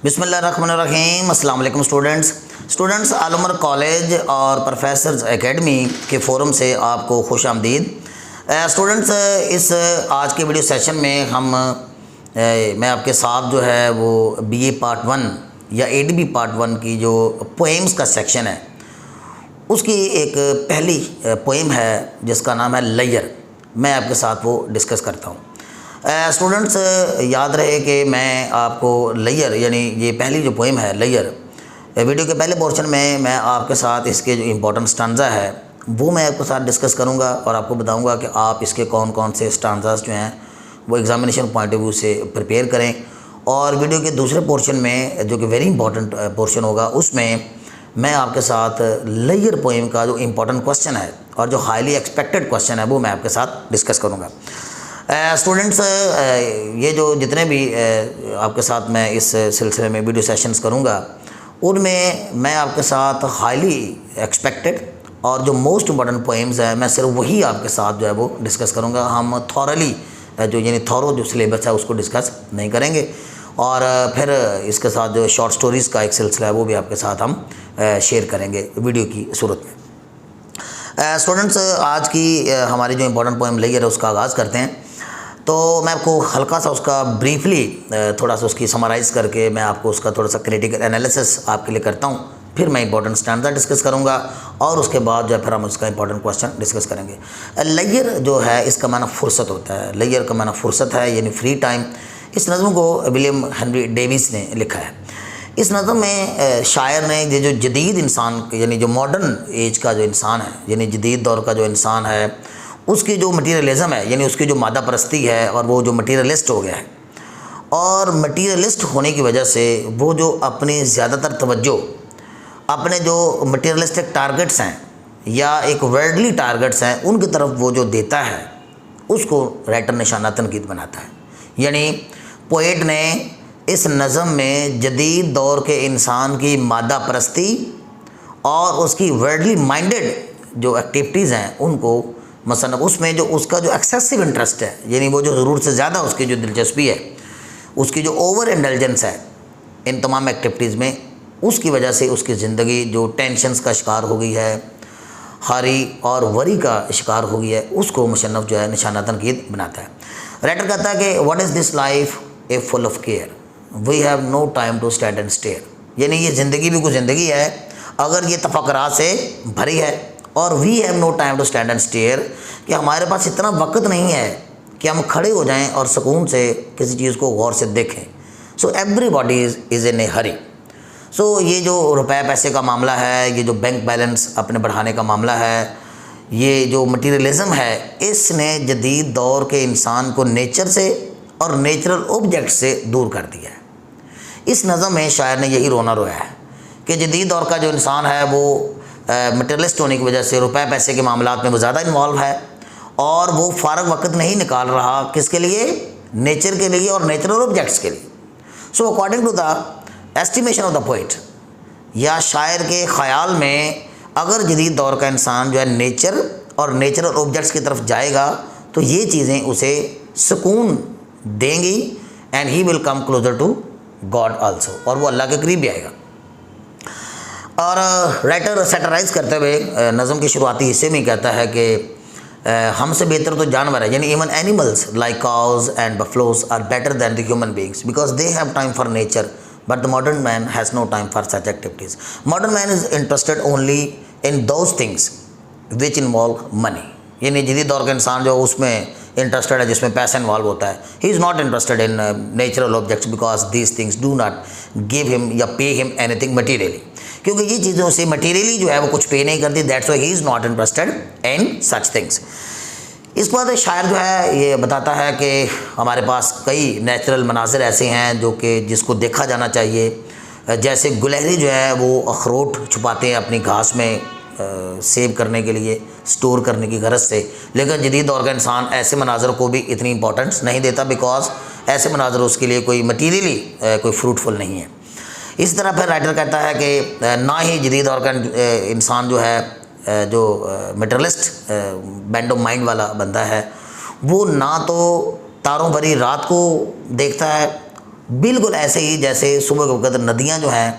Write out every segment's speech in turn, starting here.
بسم اللہ الرحمن الرحیم۔ السلام علیکم اسٹوڈنٹس آل عمر کالج اور پروفیسرز اکیڈمی کے فورم سے آپ کو خوش آمدید۔ اسٹوڈنٹس اس آج کے ویڈیو سیشن میں میں آپ کے ساتھ جو ہے وہ بی اے پارٹ 1 یا اے ڈی بی پارٹ 1 کی جو پوئمز کا سیکشن ہے اس کی ایک پہلی پوئم ہے جس کا نام ہے لیئر، میں آپ کے ساتھ وہ ڈسکس کرتا ہوں۔ اسٹوڈنٹس یاد رہے کہ میں آپ کو لیئر یعنی یہ پہلی جو پوئم ہے لیئر، ویڈیو کے پہلے پورشن میں آپ کے ساتھ اس کے جو امپورٹنٹ سٹانزا ہے وہ میں آپ کے ساتھ ڈسکس کروں گا اور آپ کو بتاؤں گا کہ آپ اس کے کون کون سے سٹانزاز جو ہیں وہ ایگزامینیشن پوائنٹ آف ویو سے پریپیئر کریں، اور ویڈیو کے دوسرے پورشن میں جو کہ ویری امپورٹنٹ پورشن ہوگا اس میں آپ کے ساتھ لیئر پوئم کا جو امپورٹنٹ کوسچن ہے اور جو ہائیلی ایکسپیکٹڈ کوسچن ہے وہ میں آپ کے ساتھ ڈسکس کروں گا۔ اسٹوڈنٹس یہ جو جتنے بھی آپ کے ساتھ میں اس سلسلے میں ویڈیو سیشنز کروں گا ان میں آپ کے ساتھ ہائیلی ایکسپیکٹڈ اور جو موسٹ امپورٹنٹ پوئمز ہیں میں صرف وہی آپ کے ساتھ جو ہے وہ ڈسکس کروں گا۔ ہم تھورلی تھورو جو سلیبس ہے اس کو ڈسکس نہیں کریں گے، اور پھر اس کے ساتھ جو شارٹ سٹوریز کا ایک سلسلہ ہے وہ بھی آپ کے ساتھ ہم شیئر کریں گے ویڈیو کی صورت میں۔ اسٹوڈنٹس آج کی ہماری جو امپورٹنٹ پوئم لیئر ہے اس کا آغاز کرتے ہیں، تو میں آپ کو ہلکا سا اس کا بریفلی تھوڑا سا اس کی سمرائز کر کے میں آپ کو اس کا تھوڑا سا کریٹیکل انالیسس آپ کے لیے کرتا ہوں، پھر میں امپورٹنٹ سٹانزا ڈسکس کروں گا اور اس کے بعد جو ہے پھر ہم اس کا امپورٹنٹ کوسچن ڈسکس کریں گے۔ لیئر جو ہے اس کا معنی فرصت ہوتا ہے، لیئر کا معنی فرصت ہے یعنی فری ٹائم۔ اس نظم کو ولیم ہنری ڈیوس نے لکھا ہے۔ اس نظم میں شاعر نے یہ جو جدید انسان یعنی جو ماڈرن ایج کا جو انسان ہے یعنی جدید دور کا جو انسان ہے اس کی جو مٹیریلزم ہے یعنی اس کی جو مادہ پرستی ہے اور وہ جو مٹیریلسٹ ہو گیا ہے، اور مٹیریلسٹ ہونے کی وجہ سے وہ جو اپنی زیادہ تر توجہ اپنے جو مٹیریلسٹک ٹارگٹس ہیں یا ایک ورلڈلی ٹارگٹس ہیں ان کی طرف وہ جو دیتا ہے اس کو رائٹر نشانہ تنقید بناتا ہے۔ یعنی پوئٹ نے اس نظم میں جدید دور کے انسان کی مادہ پرستی اور اس کی ورلڈلی مائنڈڈ جو ایکٹیویٹیز ہیں ان کو مثلا اس میں جو اس کا جو ایکسیسو انٹرسٹ ہے یعنی وہ جو ضرورت سے زیادہ اس کی جو دلچسپی ہے، اس کی جو اوور انڈلجنس ہے ان تمام ایکٹیویٹیز میں، اس کی وجہ سے اس کی زندگی جو ٹینشنز کا شکار ہو گئی ہے، ہاری اور وری کا شکار ہو گئی ہے، اس کو مصنف جو ہے نشانہ تنقید بناتا ہے۔ رائٹر کہتا ہے کہ what is this life a full of care we have no time to stand and stare, یعنی یہ زندگی بھی کوئی زندگی ہے اگر یہ تفکرات سے بھری ہے، اور we have no time to stand and stare کہ ہمارے پاس اتنا وقت نہیں ہے کہ ہم کھڑے ہو جائیں اور سکون سے کسی چیز کو غور سے دیکھیں۔ سو ایوری باڈی از ان اے ہری۔ سو یہ جو روپے پیسے کا معاملہ ہے، یہ جو بینک بیلنس اپنے بڑھانے کا معاملہ ہے، یہ جو مٹیریلزم ہے، اس نے جدید دور کے انسان کو نیچر سے اور نیچرل آبجیکٹ سے دور کر دیا ہے۔ اس نظم میں شاعر نے یہی رونا رویا ہے کہ جدید دور کا جو انسان ہے وہ مٹیریلسٹ ہونے کی وجہ سے روپے پیسے کے معاملات میں وہ زیادہ انوالو ہے، اور وہ فارغ وقت نہیں نکال رہا کس کے لیے؟ نیچر کے لیے اور نیچرل آبجیکٹس کے لیے۔ So according to the estimation of the poet, یا شاعر کے خیال میں اگر جدید دور کا انسان جو ہے نیچر اور نیچرل آبجیکٹس کی طرف جائے گا تو یہ چیزیں اسے سکون دیں گی، and he will come closer to God also, اور وہ اللہ کے قریب بھی آئے گا۔ اور رائٹر سیٹرائز کرتے ہوئے نظم کے شروعاتی حصے میں کہتا ہے کہ ہم سے بہتر تو جانور ہے، یعنی even animals like cows and buffaloes are better than the human beings because they have time for nature but the modern man has no time for such activities. Modern man is interested only in those things which involve money, یعنی جدید دور کا انسان جو اس میں interested ہے جس میں پیسہ انوالو ہوتا ہے۔ He is not interested in natural objects because these things do not give them a پے ہم اینی تھنگ مٹیریلی، کیونکہ یہ چیزیں اسے مٹیریلی جو ہے وہ کچھ پے نہیں کرتی، that's why he is not interested in such things. اس کے بعد شاعر جو ہے یہ بتاتا ہے کہ ہمارے پاس کئی نیچرل مناظر ایسے ہیں جو کہ جس کو دیکھا جانا چاہیے، جیسے گلہری جو ہے وہ اخروٹ چھپاتے ہیں اپنی گھاس میں سیو کرنے کے لیے، سٹور کرنے کی غرض سے، لیکن جدید دور کا انسان ایسے مناظر کو بھی اتنی امپورٹنس نہیں دیتا بیکاز ایسے مناظر اس کے لیے کوئی مٹیریلی کوئی فروٹفل نہیں ہے۔ اس طرح پھر رائٹر کہتا ہے کہ نہ ہی جدید دور کا انسان جو ہے جو میٹرلسٹ بینڈ آف مائنڈ والا بندہ ہے وہ نہ تو تاروں بھری رات کو دیکھتا ہے بالکل ایسے ہی جیسے صبح کے وقت ندیاں جو ہیں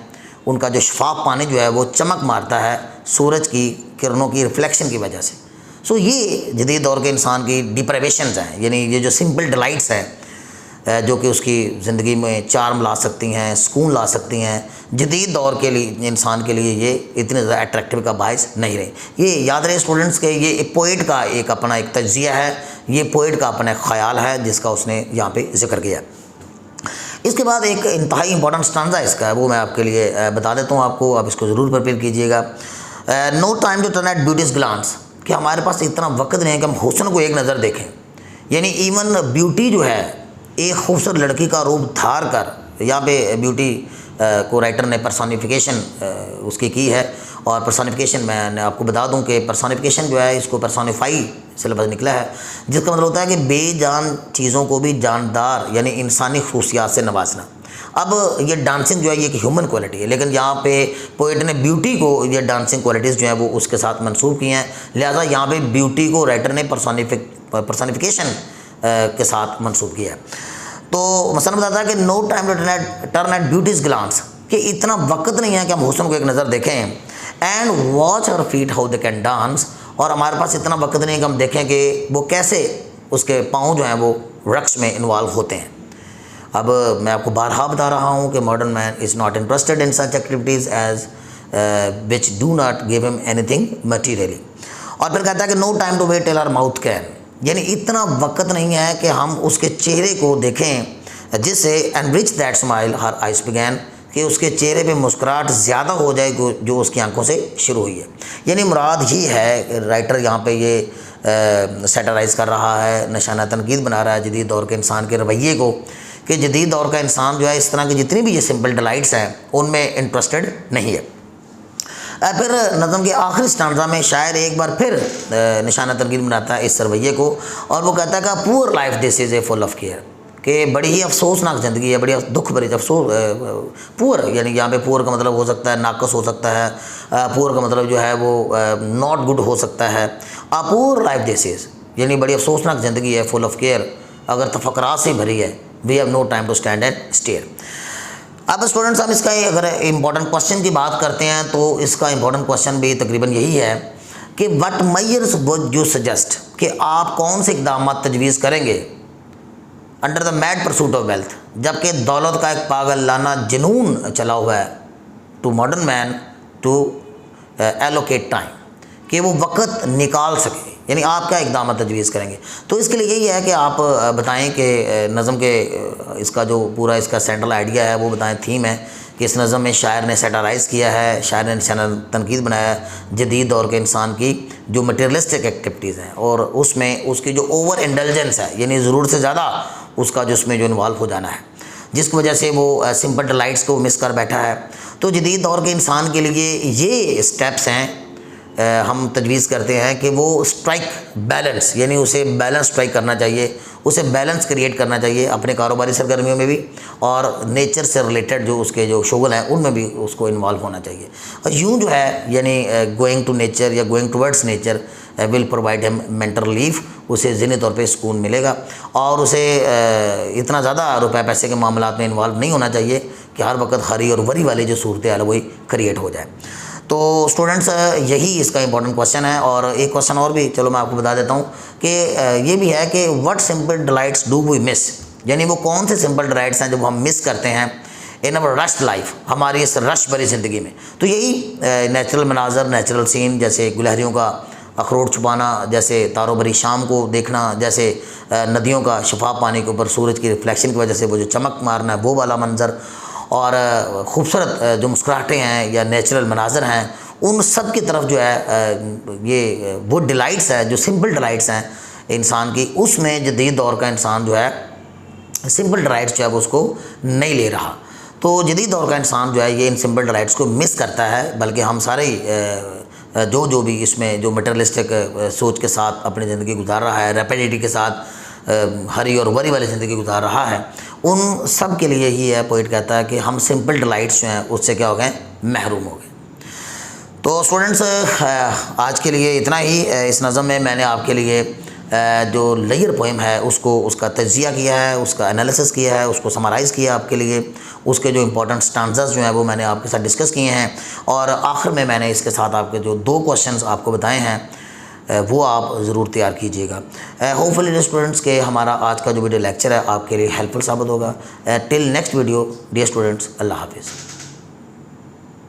ان کا جو شفاف پانی جو ہے وہ چمک مارتا ہے سورج کی کرنوں کی ریفلیکشن کی وجہ سے. سو یہ جدید دور کے انسان کی ڈپرائیویشنز ہیں، یعنی یہ جو سمپل ڈیلائٹس ہیں جو کہ اس کی زندگی میں چارم لا سکتی ہیں، سکون لا سکتی ہیں، جدید دور کے لیے انسان کے لیے یہ اتنے زیادہ اٹریکٹیو کا باعث نہیں رہے. یہ یاد رہے اسٹوڈنٹس کہ یہ ایک پوئٹ کا ایک اپنا ایک تجزیہ ہے، یہ پوئٹ کا اپنا خیال ہے جس کا اس نے یہاں پہ ذکر کیا. اس کے بعد ایک انتہائی امپورٹنٹ اسٹانزا اس کا ہے، وہ میں آپ کے لیے بتا دیتا ہوں آپ کو، آپ اس کو ضرور پریپیئر کیجیے گا. No time to turn at beauty's glance, کہ ہمارے پاس اتنا وقت نہیں ہے کہ ہم حسن کو ایک نظر دیکھیں. یعنی ایون بیوٹی جو ہے ایک خوبصورت لڑکی کا روپ دھار کر، یہاں پہ بیوٹی کو رائٹر نے پرسونیفیکیشن اس کی ہے، اور پرسونیفیکیشن میں آپ کو بتا دوں کہ پرسونیفیکیشن جو ہے اس کو پرسونیفائی سے لفظ نکلا ہے، جس کا مطلب ہوتا ہے کہ بے جان چیزوں کو بھی جاندار یعنی انسانی خصوصیات سے نوازنا. اب یہ ڈانسنگ جو ہے یہ ایک ہیومن کوالٹی ہے، لیکن یہاں پہ پوئٹ نے بیوٹی کو یہ ڈانسنگ کوالٹیز جو ہیں وہ اس کے ساتھ منسوب کی ہیں، لہٰذا یہاں پہ بیوٹی کو رائٹر نے پرسونیفیکیشن کے ساتھ منسوب کیا ہے. تو مثلا بتاتا ہے کہ no time to turn at beauty's glance, کہ اتنا وقت نہیں ہے کہ ہم حسن کو ایک نظر دیکھیں. اینڈ واچ اور feet how they can dance, اور ہمارے پاس اتنا وقت نہیں ہے کہ ہم دیکھیں کہ وہ کیسے اس کے پاؤں جو ہیں وہ رقص میں انوالو ہوتے ہیں. اب میں آپ کو بارہا بتا رہا ہوں کہ modern man is not interested in such activities as which do not give them anything materially. اور پھر کہتا ہے کہ no time to wait till her mouth can, یعنی اتنا وقت نہیں ہے کہ ہم اس کے چہرے کو دیکھیں جس سے enrich that smile her eyes began, کہ اس کے چہرے پہ مسکراہٹ زیادہ ہو جائے جو اس کی آنکھوں سے شروع ہوئی ہے. یعنی مراد ہی ہے کہ رائٹر یہاں پہ یہ سیٹرائز کر رہا ہے، نشانہ تنقید بنا رہا ہے جدید دور کے انسان کے رویے کو، کہ جدید دور کا انسان جو ہے اس طرح کی جتنی بھی یہ سمپل ڈیلائٹس ہیں ان میں انٹرسٹڈ نہیں ہے. پھر نظم کے آخری اسٹانزا میں شاعر ایک بار پھر نشانہ تنقید بناتا ہے اس رویے کو، اور وہ کہتا ہے کہ poor life this is a full of care, کہ بڑی ہی افسوسناک زندگی ہے، بڑی دکھ بھری پور، یعنی یہاں پہ پور کا مطلب ہو سکتا ہے ناقص ہو سکتا ہے، پور کا مطلب جو ہے وہ ناٹ گڈ ہو سکتا ہے. پور لائف دس از یعنی بڑی افسوسناک زندگی ہے، فل آف کیئر اگر تفکرات سے بھری ہے. We have no time to stand and stare. اب اسٹوڈنٹس ہم اس کا اگر امپورٹنٹ کوشچن کی بات کرتے ہیں تو اس کا امپورٹنٹ کوشچن بھی تقریباً یہی ہے کہ what measures would you suggest, کہ آپ کون سے اقدامات تجویز کریں گے under the made pursuit of wealth, جبکہ دولت کا ایک پاگل لانا جنون چلا ہوا ہے، to modern man to allocate time, کہ وہ وقت نکال سکے. یعنی آپ کیا اقدامات تجویز کریں گے؟ تو اس کے لیے یہی ہے کہ آپ بتائیں کہ نظم کے اس کا جو پورا اس کا سینٹرل آئیڈیا ہے وہ بتائیں، تھیم ہے کہ اس نظم میں شاعر نے سیٹرائز کیا ہے، شاعر نے نشانہ تنقید بنایا ہے جدید دور کے انسان کی جو مٹیریلسٹک ایکٹیویٹیز ہیں، اور اس میں اس کی جو اوور انڈلجنس ہے، یعنی ضرورت سے زیادہ اس کا جو اس میں جو انوالو ہو جانا ہے، جس کی وجہ سے وہ سمپل ڈیلائٹس کو مس کر بیٹھا ہے. تو جدید دور کے انسان کے لیے یہ اسٹیپس ہیں ہم تجویز کرتے ہیں کہ وہ اسٹرائک بیلنس، یعنی اسے بیلنس اسٹرائک کرنا چاہیے، اسے بیلنس کریٹ کرنا چاہیے اپنے کاروباری سرگرمیوں میں بھی، اور نیچر سے ریلیٹڈ جو اس کے جو شغل ہیں ان میں بھی اس کو انوالو ہونا چاہیے. اور یوں جو ہے یعنی گوئنگ ٹو نیچر یا going towards nature will provide ہم مینٹل ریلیف، اسے ذہنی طور پہ سکون ملے گا، اور اسے اتنا زیادہ روپے پیسے کے معاملات میں انوالو نہیں ہونا چاہیے کہ ہر وقت ہری اور وری والی جو صورتحال ہے وہی کریٹ ہو جائے. تو اسٹوڈنٹس یہی اس کا امپورٹنٹ کوشچن ہے. اور ایک کوشچن اور بھی چلو میں آپ کو بتا دیتا ہوں کہ یہ بھی ہے کہ وٹ سمپل ڈیلائٹس ڈو وی مس، یعنی وہ کون سے سمپل ڈیلائٹس ہیں جو ہم مس کرتے ہیں ان اوور رش لائف، ہماری اس رش بھری زندگی میں. تو یہی نیچرل مناظر، نیچرل سین، جیسے گلہریوں کا اخروٹ چھپانا، جیسے تاروں بھری شام کو دیکھنا، جیسے ندیوں کا شفاف پانی کے اوپر سورج کی ریفلیکشن کی وجہ سے وہ جو چمک مارنا ہے وہ والا منظر، اور خوبصورت جو مسکراہٹیں ہیں یا نیچرل مناظر ہیں، ان سب کی طرف جو ہے یہ وہ ڈیلائٹس ہے جو سمپل ڈیلائٹس ہیں انسان کی، اس میں جدید دور کا انسان جو ہے سمپل ڈیلائٹس جو ہے وہ اس کو نہیں لے رہا. تو جدید دور کا انسان جو ہے یہ ان سمپل ڈیلائٹس کو مس کرتا ہے، بلکہ ہم سارے ہی جو بھی اس میں جو مٹیریلسٹک سوچ کے ساتھ اپنی زندگی گزار رہا ہے، ریپیڈیٹی کے ساتھ ہری اور وری والی زندگی گزار رہا ہے، ان سب کے لیے ہی ہے پوئٹ کہتا ہے کہ ہم سمپل ڈیلائٹس جو ہیں اس سے کیا ہو گئے، محروم ہو گئے. تو اسٹوڈنٹس آج کے لیے اتنا ہی. اس نظم میں نے آپ کے لیے جو لیئر پوئم ہے اس کو اس کا تجزیہ کیا ہے، اس کا انالیسس کیا ہے، اس کو سمرائز کیا آپ کے لیے، اس کے جو امپورٹنٹ سٹانزاز جو ہیں وہ میں نے آپ کے ساتھ ڈسکس کیے ہیں، اور آخر میں نے اس کے ساتھ آپ کے جو 2 کوشچنز آپ کو بتائے ہیں وہ آپ ضرور تیار کیجئے گا۔ ہوپ فلی اسٹوڈنٹس کے ہمارا آج کا جو ویڈیو لیکچر ہے آپ کے لیے ہیلپ فل ثابت ہوگا۔ Till next video dear students, اللہ حافظ۔